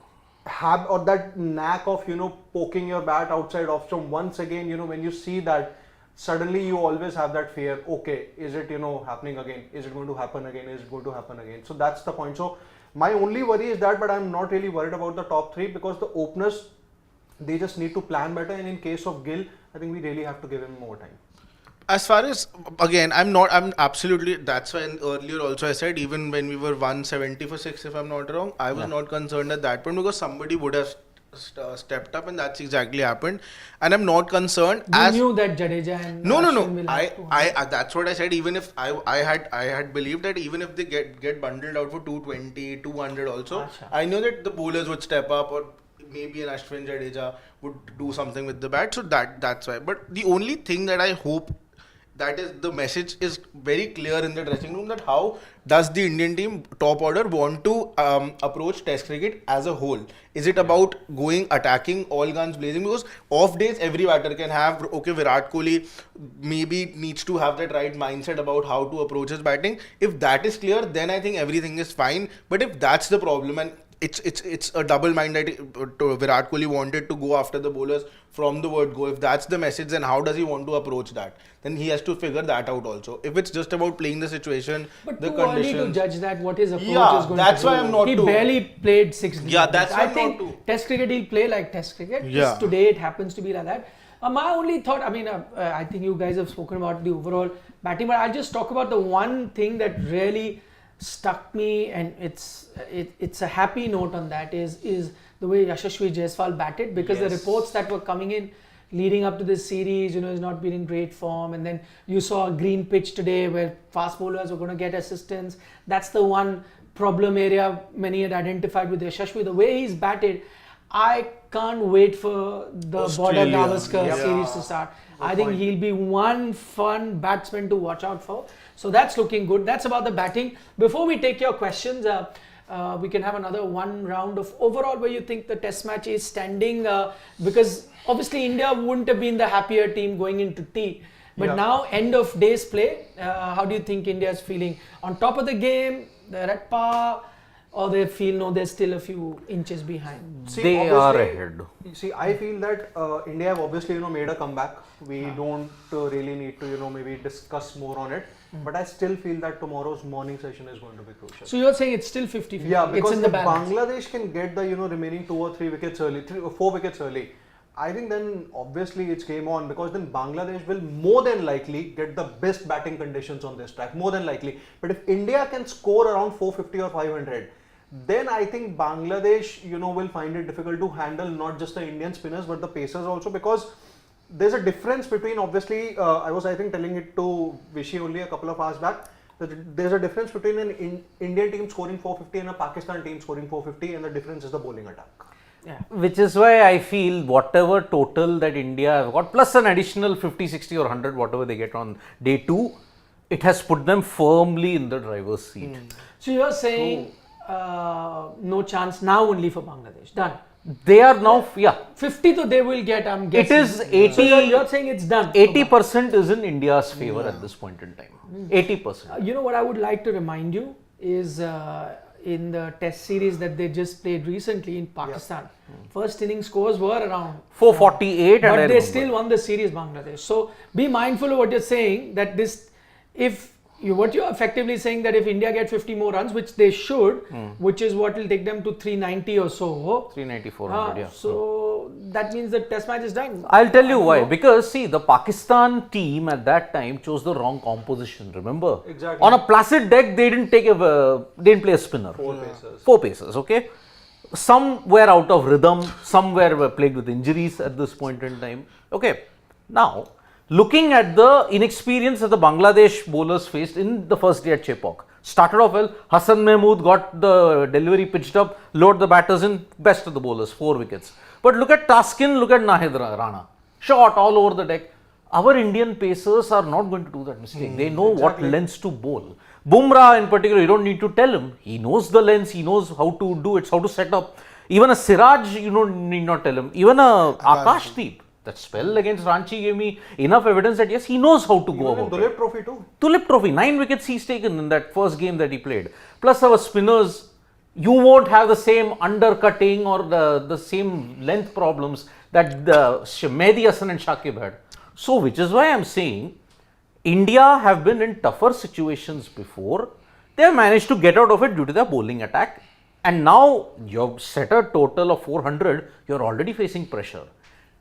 that knack of poking your bat outside off stump, once again, when you see that, suddenly you always have that fear. Okay, is it happening again? Is it going to happen again? Is it going to happen again? So that's the point. So my only worry is that, but I'm not really worried about the top 3, because the openers, they just need to plan better. And in case of Gill, I think we really have to give him more time. As far as, again, I'm absolutely, that's why earlier also I said, even when we were 170 for 6, if I'm not wrong, I was not concerned at that point, because somebody would have stepped up, and that's exactly happened. And I'm not concerned. You knew that Jadeja and No. Ashwin will have to- I that's what I said. Even if I had believed that even if they get bundled out for 220, 200 also, Achha. I know that the bowlers would step up, or maybe an Ashwin Jadeja would do something with the bat. So that's why. But the only thing that I hope, that is, the message is very clear in the dressing room, that how does the Indian team top order want to approach Test cricket as a whole? Is it about going attacking, all guns blazing? Because off days every batter can have. Okay, Virat Kohli maybe needs to have that right mindset about how to approach his batting. If that is clear, then I think everything is fine. But if that's the problem, and it's a double mind that Virat Kohli wanted to go after the bowlers from the word go. If that's the message, then how does he want to approach that? Then he has to figure that out also. If it's just about playing the situation, But the too early to conditions. judge that what his approach Yeah, is going that's to why be. I'm not He too- barely played 6 games. Yeah, that's why I I'm think not too- Test cricket he'll play like Test cricket. Yeah. Just today it happens to be like that. My only thought, I think you guys have spoken about the overall batting, but I'll just talk about the one thing that really stuck me, and it's a happy note on that, is the way Yashasvi Jaiswal batted, because the reports that were coming in leading up to this series, he's not been in great form, and then you saw a green pitch today where fast bowlers were going to get assistance. That's the one problem area many had identified with Yashasvi. The way he's batted, I can't wait for the Border Australia. Gavaskar Yeah. series to start. I think he'll be one fun batsman to watch out for. So that's looking good. That's about the batting. Before we take your questions, we can have another one round of overall where you think the test match is standing, because obviously India wouldn't have been the happier team going into tea. But Yeah. now, end of day's play, how do you think India is feeling? On top of the game, they're at par, or they feel no, they're still a few inches behind? See, They are obviously- ahead. See, I feel that India have obviously made a comeback. We don't really need to maybe discuss more on it. But I still feel that tomorrow's morning session is going to be crucial. So you're saying it's still 50-50? Yeah, it's because in the if balance. Bangladesh can get the remaining 2 or 3 wickets early, 3 or 4 wickets early, I think then obviously it's game on, because then Bangladesh will more than likely get the best batting conditions on this track, more than likely. But if India can score around 450 or 500, then I think Bangladesh will find it difficult to handle not just the Indian spinners but the pacers also, because there's a difference between, obviously I was telling it to Vishy only a couple of hours back, that there's a difference between an Indian team scoring 450 and a Pakistan team scoring 450, and the difference is the bowling attack. Yeah. Which is why I feel whatever total that India have got, plus an additional 50, 60 or 100, whatever they get on day 2, it has put them firmly in the driver's seat. So you're saying no chance now only for Bangladesh? Done. They are now, 50 though they will get, I'm it guessing. is 80, So you're saying it's done? 80% is in India's favor at this point in time. 80%. You know what I would like to remind you is in the test series that they just played recently in Pakistan, first inning scores were around 448 and I but they remember. still won the series, Bangladesh. So be mindful of what you're saying, that this, if you, what you're effectively saying, that if India get 50 more runs, which they should, which is what will take them to 390 or so. 390, 400, yeah. So that means the test match is done. I'll tell you why. Because see, the Pakistan team at that time chose the wrong composition. Remember, Exactly. on a placid deck, they didn't didn't play a spinner. 4 pacers. 4 pacers. Okay, some were out of rhythm. Some were plagued with injuries at this point in time. Okay, now looking at the inexperience that the Bangladesh bowlers faced in the first day at Chepauk. Started off well. Hassan Mahmood got the delivery pitched up, load the batters in, best of the bowlers, 4 wickets. But look at Taskin, look at Nahid Rana. Shot all over the deck. Our Indian pacers are not going to do that mistake. They know what lengths to bowl. Bumrah in particular, you don't need to tell him. He knows the lengths, he knows how to do it, how to set up. Even a Siraj, you need not tell him. Even a Akashdeep, that spell against Ranchi gave me enough evidence that yes, he knows how to go Even in about it. Dulip Trophy too. Tulip Trophy, 9 wickets he's taken in that first game that he played. Plus our spinners, you won't have the same undercutting or the same length problems that the Mehdi Hassan and Shakib had. So which is why I'm saying India have been in tougher situations before. They have managed to get out of it due to their bowling attack. And now you've set a total of 400, you're already facing pressure.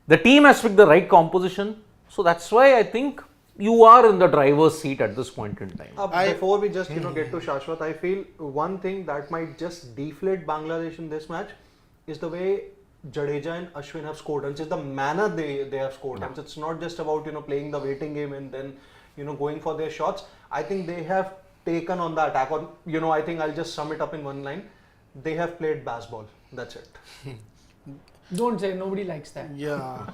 The team has picked the right composition. So that's why I think you are in the driver's seat at this point in time. Before we just get to Shashwat, I feel one thing that might just deflate Bangladesh in this match is the way Jadeja and Ashwin have scored runs. It's the manner they have scored runs. It's not just about playing the waiting game and then going for their shots. I think they have taken on the attack. Or I think I'll just sum it up in one line. They have played baseball. That's it. Don't say, nobody likes that. Yeah.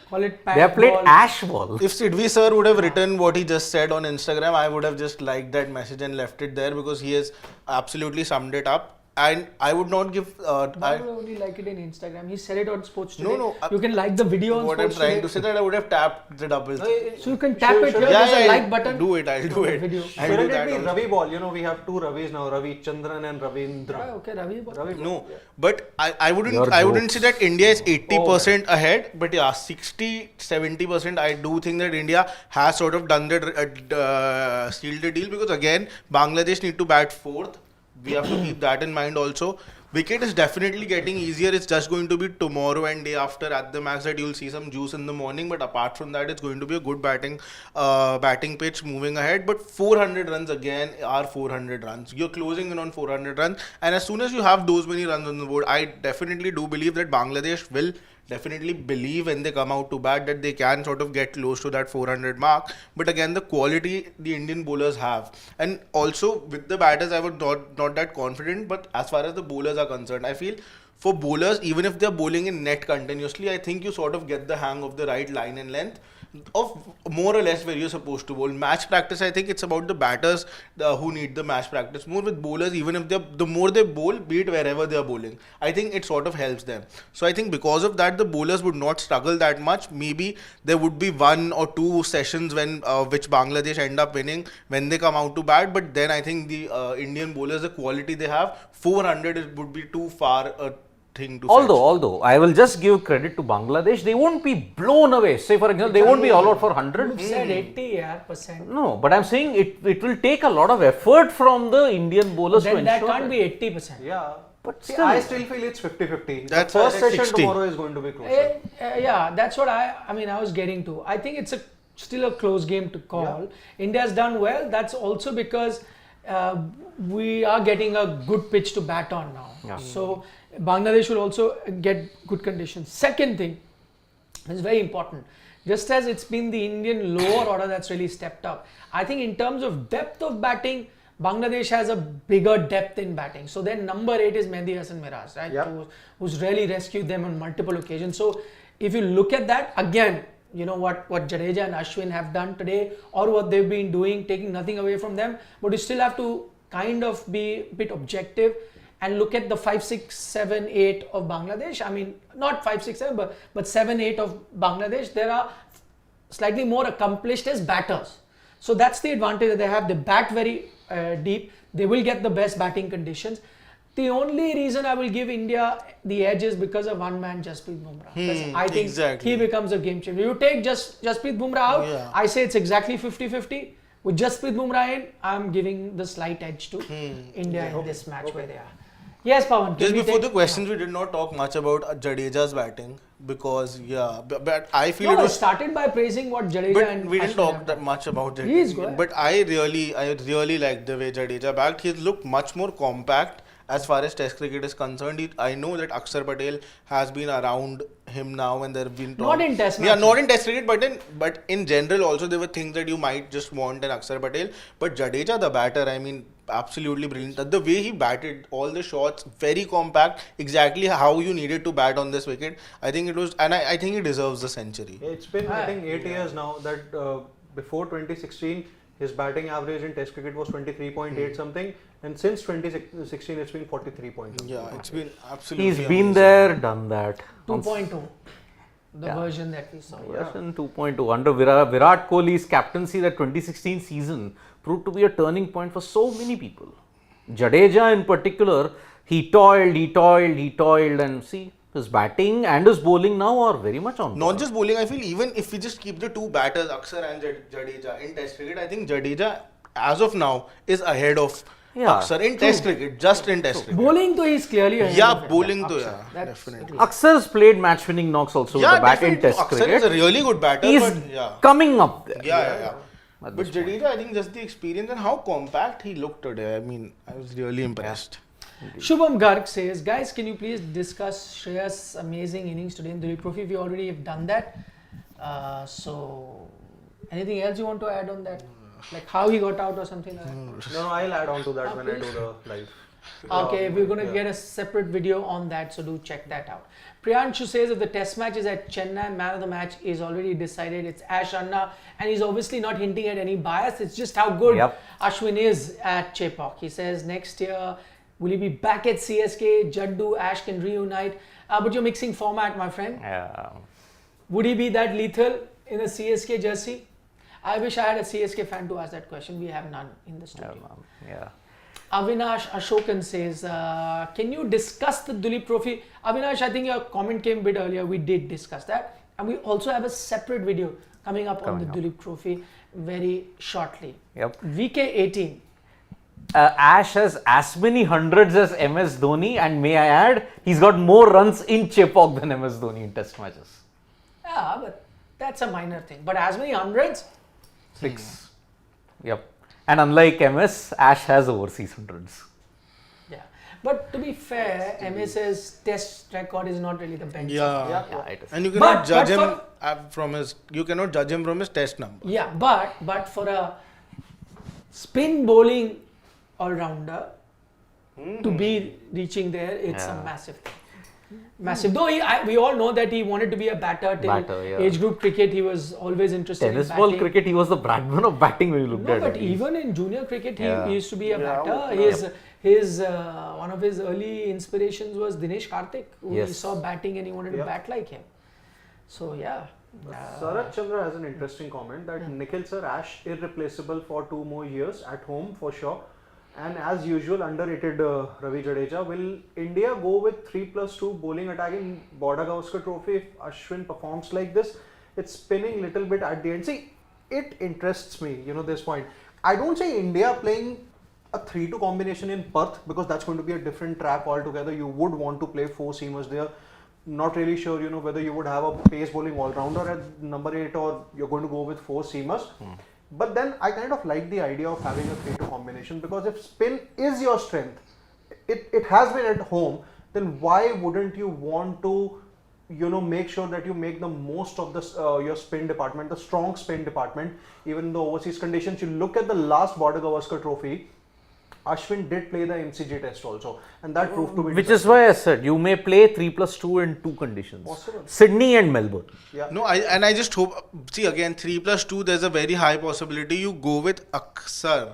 Call it They have played ball. ash ball. If Sidvi sir would have written what he just said on Instagram, I would have just liked that message and left it there, because he has absolutely summed it up. And I would not give. Why would I only like it in Instagram? He said it on Sports Today. No, you can like the video on what I'm Sports trying Today. to say, that I would have tapped the double. So you can tap it Sure. here. Yeah, There's a yeah, like button. do it. I'll do it. Video. I'll do Shouldn't that it be also. Ravi ball? We have 2 Ravis now, Ravi Chandran and Ravindra. Ah, okay, Ravi. Ravi ball. No, but I Your wouldn't say jokes. that India is 80% ahead, but yeah, 60-70% I do think that India has sort of done the sealed the deal, because again Bangladesh need to bat 4th. We have to keep that in mind also. Wicket is definitely getting easier. It's just going to be tomorrow and day after at the max that you'll see some juice in the morning. But apart from that, it's going to be a good batting pitch moving ahead. But 400 runs again are 400 runs. You're closing in on 400 runs. And as soon as you have those many runs on the board, I definitely do believe that Bangladesh will definitely believe when they come out to bat that they can sort of get close to that 400 mark. But again, the quality the Indian bowlers have, and also with the batters I was not that confident, but as far as the bowlers are concerned, I feel for bowlers, even if they're bowling in net continuously, I think you sort of get the hang of the right line and length of more or less where you're supposed to bowl. Match practice, I think it's about the batters who need the match practice more. With bowlers, even if the more they bowl, be it wherever they're bowling, I think it sort of helps them. So I think because of that, the bowlers would not struggle that much. Maybe there would be 1 or 2 sessions when which Bangladesh end up winning when they come out to bat, but then I think the Indian bowlers, the quality they have, 400 would be too far a thing to fetch. Although I will just give credit to Bangladesh, they won't be blown away. Say for example, they won't be all out for 100. You said 80%. No, but I'm saying it will take a lot of effort from the Indian bowlers to Then ensure that can't be 80%. Yeah. But See, still, I still feel it's 50-50. That's The first why session 60. tomorrow is going to be closer. Yeah, that's what I was getting to. I think it's still a close game to call. India's done well. That's also because we are getting a good pitch to bat on now. Yeah. So Bangladesh will also get good conditions. Second thing is very important. Just as it's been the Indian lower order that's really stepped up, I think in terms of depth of batting, Bangladesh has a bigger depth in batting. So their number 8 is Mehdi Hasan Miraz, right? Yeah. Who's really rescued them on multiple occasions. So if you look at that, again, you know what Jadeja and Ashwin have done today, or what they've been doing, taking nothing away from them, but you still have to kind of be a bit objective and look at the 5, 6, 7, 8 of Bangladesh. I mean, not 5, 6, 7, but 7, 8 of Bangladesh. There are slightly more accomplished as batters. So that's the advantage that they have. They bat very deep. They will get the best batting conditions. The only reason I will give India the edge is because of one man, Jasprit Bumrah. Because I think exactly. he becomes a game changer. You take Jasprit Bumrah out, Yeah. I say it's exactly 50-50. With Jasprit Bumrah in, I'm giving the slight edge to India in this match where they are. Yes, Pawan. can Just we before take- the questions, we did not talk much about Jadeja's batting because but I feel it No, I was. started by praising what Jadeja But and we didn't Ashwin talk have that done. much about Jadeja. He is good. But I really like the way Jadeja backed. He's looked much more compact as far as Test cricket is concerned. I know that Akshar Patel has been around him now, and there have been Not in Test Yeah, matches. not in Test cricket, but in general also there were things that you might just want in Akshar Patel. But Jadeja, the batter, I mean, absolutely brilliant. The way he batted all the shots, very compact, exactly how you needed to bat on this wicket. I think it was, and I think he deserves the century. It's been, I think, 8 years now that before 2016, his batting average in Test cricket was 23.8 something, and since 2016, it's been 43 point something. Yeah, it's been absolutely he's been amazing. there, done that. 2.2, the Yeah. version that we saw. Yes, in 2.2. Under Virat Kohli's captaincy, the 2016 season proved to be a turning point for so many people. Jadeja in particular, he toiled, and see, his batting and his bowling now are very much on Not par. just bowling, I feel even if we just keep the two batters, Akshar and Jadeja, in Test cricket, I think Jadeja, as of now, is ahead of Akshar in Test cricket, just in Test cricket. Bowling, though, he's clearly ahead Yeah, of him. bowling, though, Akshar. yeah, That's definitely. Aksar's played match-winning knocks also with the bat in definitely. Test Akshar cricket. is a really good batter, He's but yeah. coming up there. Yeah. At But this point. Jadeja, I think just the experience and how compact he looked today. I mean, I was really impressed. Shubham Garg says, guys, can you please discuss Shreyas' amazing innings today in the Duleep Trophy? We already have done that. So, anything else you want to add on that? Like how he got out or something like that? No, I'll add on to that when I do the live. Okay, we're going to Yeah. get a separate video on that, so do check that out. Priyanshu says if the test match is at Chennai, man of the match is already decided. It's Ash Anna, and he's obviously not hinting at any bias. It's just how good Yep. Ashwin is at Chepauk. He says next year, will he be back at CSK? Jaddu, Ash can reunite. But you're mixing format, my friend. Yeah. Would he be that lethal in a CSK jersey? I wish I had a CSK fan to ask that question. We have none in the studio. Yeah. Avinash Ashokan says, can you discuss the Duleep Trophy? Avinash, I think your comment came a bit earlier. We did discuss that. And we also have a separate video coming up on the Duleep Trophy very shortly. Yep. VK18. Ash has as many hundreds as MS Dhoni, and may I add, he's got more runs in Chepauk than MS Dhoni in Test matches. Yeah, but that's a minor thing. But as many hundreds? 6. Yep. And unlike MS, Ash has overseas hundreds. Yeah. But to be fair, MS's test record is not really the benchmark. Yeah. It is. And you cannot judge him but from his. You cannot judge him from his test number. Yeah, but for a spin bowling all-rounder to be reaching there, it's a massive thing. Massive. Though we all know that he wanted to be a batter till age group cricket. He was always interested Tennis in ball batting. cricket, he was the Bradman of batting when you looked No, at but it. even in junior cricket, he used to be a Yeah, batter. His one of his early inspirations was Dinesh Karthik, who he Yes. saw batting and he wanted to bat like him. So yeah. Sarat Chandra has an interesting comment that Nikhil sir, Ash irreplaceable for 2 more years at home for sure. And as usual, underrated Ravi Jadeja. Will India go with 3+2 bowling attack in Border Gavaskar Trophy if Ashwin performs like this? It's spinning little bit at the end. See, it interests me, this point. I don't say India playing a 3-2 combination in Perth because that's going to be a different track altogether. You would want to play 4 seamers there. Not really sure, whether you would have a pace bowling all-rounder at number 8 or you're going to go with 4 seamers. But then I kind of like the idea of having a 3-2 combination because if spin is your strength, it has been at home, then why wouldn't you want to, make sure that you make the most of this your spin department, the strong spin department, even in the overseas conditions. You look at the last Border Gavaskar Trophy, Ashwin did play the MCG test also, and that proved to be Which is why I said you may play 3+2 in 2 conditions. Possible. Sydney and Melbourne. Yeah. No, I just hope. See, again, 3+2, there's a very high possibility you go with Aksar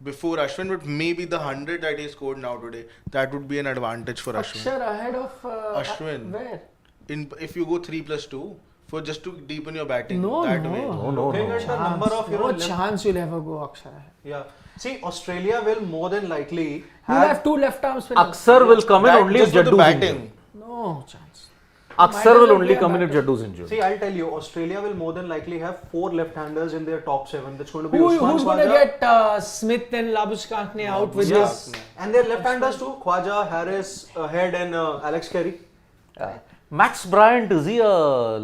before Ashwin, but maybe the 100 that he scored now today, that would be an advantage for Ashwin. Akshar ahead of Ashwin. Where? If you go 3+2 for just to deepen your batting No, that no. way. Looking at the number of No chance you'll ever go Akshar ahead. Yeah. See, Australia will more than likely You'll have 2 left arm spinners. Aksar will come in That only if just for the Jaddu's batting. injured. No chance. Aksar will only play a come in if batter. Jaddu's injured. See, I'll tell you, Australia will more than likely have 4 left-handers in their top 7. That's going to be Who's Usman going to Khwaja. get Smith and Labuschagne out with Yes, this? and their left-handers too: Khwaja, Harris, Head, and Alex Carey. Max Bryant, is he a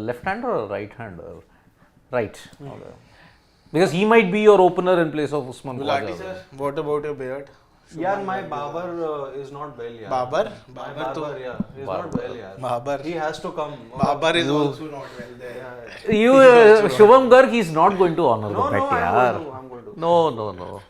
left-hander or a right-hander? Right. Okay. Because he might be your opener in place of Usman Gulati Khwaja. sir, what about your beard? Yeah, my Babar is not well. Yeah. Babar? My Babar to- Babar, yeah, he's not well. Yeah. Babar. He has to come. Babar is also not well there. You, Shubham Garg, he's not going to honor No, the bet, no, yaar. I'm going to. No.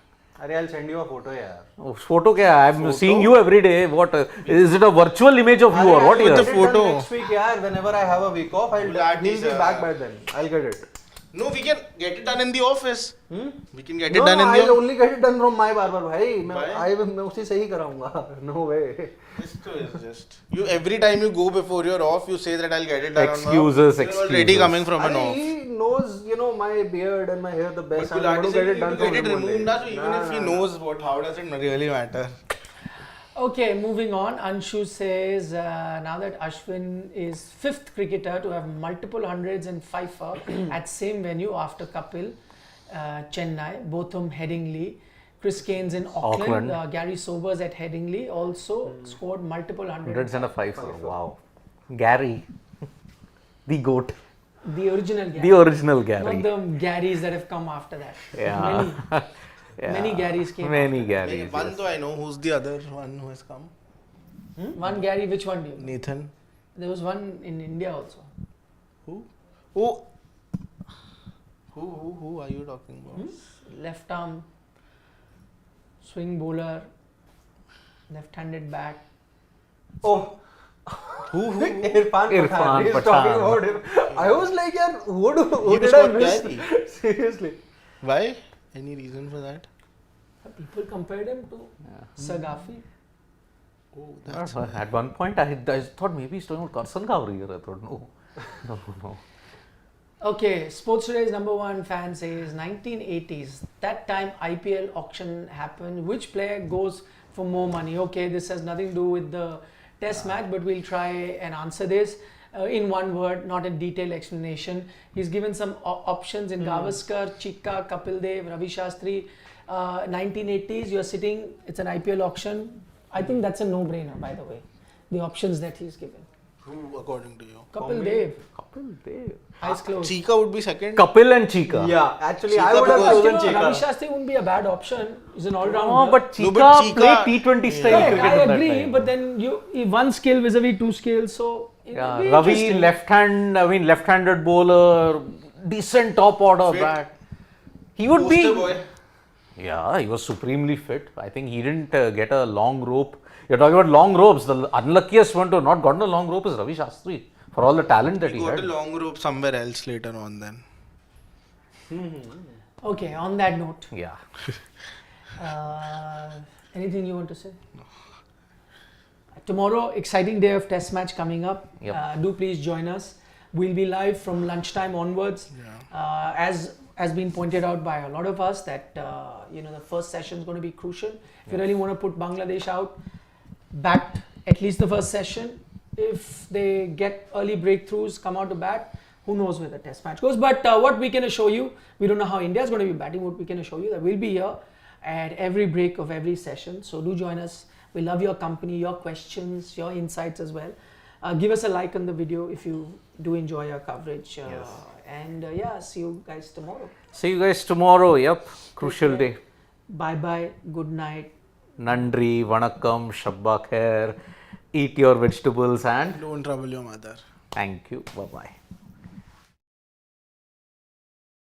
I'll send you a photo, yeah. Oh, photo kya? I'm seeing you every day. What? Is it a virtual image of you or what? with Here? the photo. Next week, yeah. Whenever I have a week off, he'll Gulati, be sir. back by then. I'll get it. No, we can get it done in the office. We can get it No, done in the I'll office. only get it done from my barber, bhai. Why? मैं उसी से ही कराऊंगा. No way. This is just you. Every time you go before you're off, you say that I'll get it done. Excuses, on my off. You're already excuses. coming from an I off. mean, he knows, my beard and my hair the best. But I'm going Gulati to get said it you done need to from get it him only. removed. Na, so even if he Nah. knows how does it really matter? Okay, moving on. Anshu says now that Ashwin is 5th cricketer to have multiple hundreds and fifer at same venue after Kapil, Chennai, Botham, Headingley, Chris Kane's in Auckland, Gary Sobers at Headingley also scored multiple Hundreds and a 5. Wow. Gary. The GOAT. The original Gary. The original Gary. Not the Garys that have come after that. Yeah. Many Garys came. Many Garys. One though I know. Who's the other one who has come? One Gary, which one do you know? Nathan. There was one in India also. Who? Oh. Who are you talking about? Left arm, swing bowler, left-handed bat. Oh. Who? Irfan Irfan Pathan. He's Pathan. talking about him. I was like, yeah, who He did was I not miss? Gary. Seriously. Why? Any reason for that? People compared him to Sagafi. Oh, At one point, I thought maybe he's talking about Karsan Gowri here. I thought, no. Okay, Sports Today's #1 fan says 1980s. That time IPL auction happened. Which player goes for more money? Okay, this has nothing to do with the test match, but we'll try and answer this in one word, not a detailed explanation. He's given some options in Gavaskar, Chika, Kapil Dev, Ravi Shastri. 1980s, you're sitting, it's an IPL auction. I think that's a no-brainer, by the way. The options that he's given. Who, according to you? Kapil Dev, Kapil Dev. eyes closed. Chika would be second. Kapil and Chika. Yeah, actually, Chika I would have because- chosen Ravi Chika. Shastri wouldn't be a bad option. He's an all-rounder. No, but Chika, No, but Chika- played T20 style Correct, cricket I at that agree, time. but then you one skill vis-a-vis 2 skills, so it Yeah, would be Ravi interesting. left-handed bowler, decent top order Fit. bat. He would Poster be. boy. Yeah, he was supremely fit. I think he didn't get a long rope. You're talking about long ropes. The unluckiest one to have not gotten a long rope is Ravi Shastri for all the talent that he Got had. a long rope somewhere else later on then. Okay, on that note, Yeah. anything you want to say? Tomorrow, exciting day of test match coming up. Yep. Do please join us. We'll be live from lunchtime onwards. As has been pointed out by a lot of us that the first session is going to be crucial. If you really want to put Bangladesh out, bat at least the first session. If they get early breakthroughs, come out to bat, who knows where the test match goes. But what we can assure you, we don't know how India is going to be batting. What we can assure you that we'll be here at every break of every session. So do join us. We love your company, your questions, your insights as well. Give us a like on the video if you do enjoy our coverage. And see you guys tomorrow. See you guys tomorrow. Yep. Crucial day. Bye bye. Good night. Nandri, Vanakkam, Shabba Khair. Eat your vegetables and Don't trouble your mother. thank you. Bye bye.